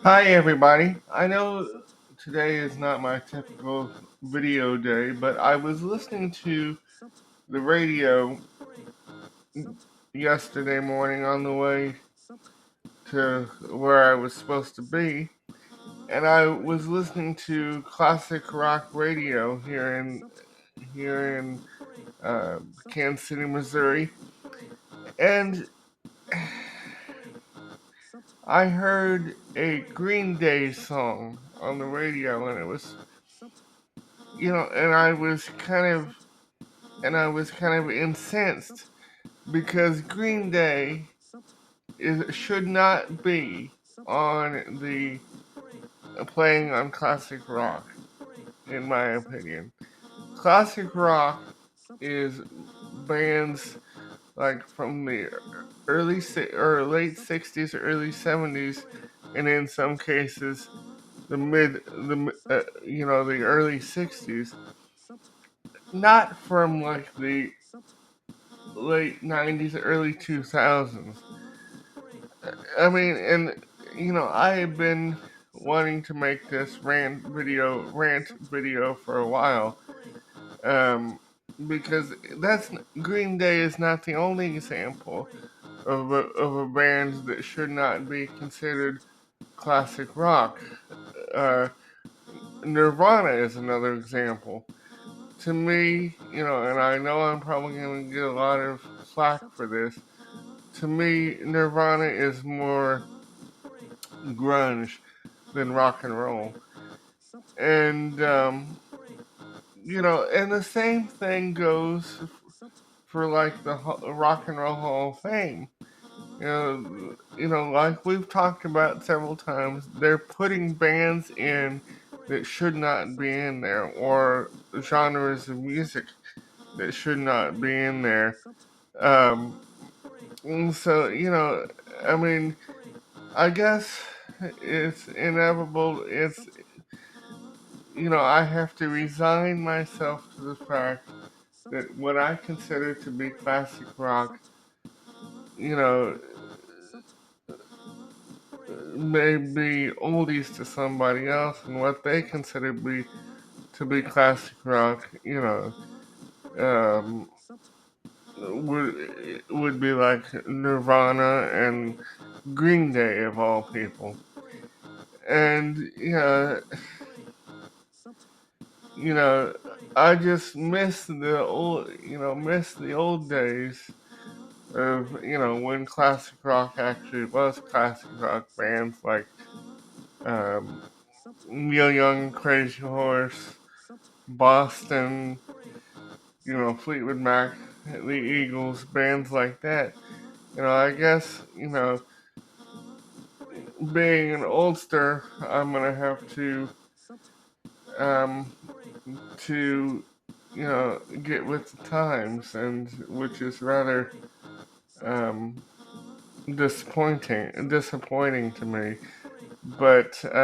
Hi everybody. I know today is not my typical video day, but I was listening to the radio yesterday morning on the way to where I was supposed to be, and I was listening to classic rock radio here in Kansas City, Missouri, and I heard a Green Day song on the radio, and it was, and I was kind of incensed because Green Day should not be on the playing on classic rock, in my opinion. Classic rock is bands like from the or late '60s, early '70s, and in some cases the early '60s. Not from like the late '90s, early 2000s. I mean, and I have been wanting to make this rant video for a while, um, because that's Green Day is not the only example of a band that should not be considered classic rock. Uh, Nirvana is another example. To me, and I know I'm probably going to get a lot of flack for this. To me, Nirvana is more grunge than rock and roll. And, and the same thing goes for like the Rock and Roll Hall of Fame. Like we've talked about several times, they're putting bands in that should not be in there, or genres of music that should not be in there. So, I mean, I guess it's inevitable. I have to resign myself to the fact that what I consider to be classic rock, you know, may be oldies to somebody else, and what they consider to be classic rock, would be like Nirvana and Green Day of all people. And I just miss the old days of when classic rock actually was classic rock. Bands like Neil Young, Crazy Horse, Boston, Fleetwood Mac, the Eagles, bands like that. I guess being an oldster, I'm gonna have um to get with the times, and which is rather um disappointing to me. But as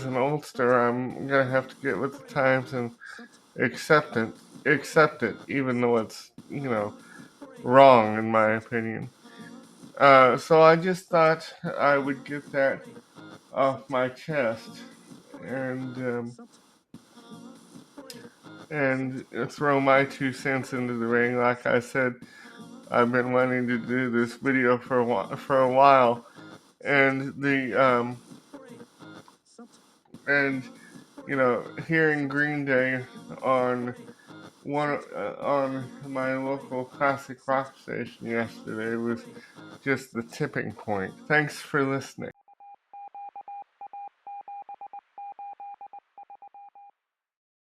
an oldster, I'm gonna have to get with the times and accept it, even though it's wrong in my opinion. So I just thought I would get that off my chest, and throw my 2 cents into the ring. Like I said, I've been wanting to do this video for a while, and hearing Green Day on on my local classic rock station yesterday was just the tipping point. Thanks for listening.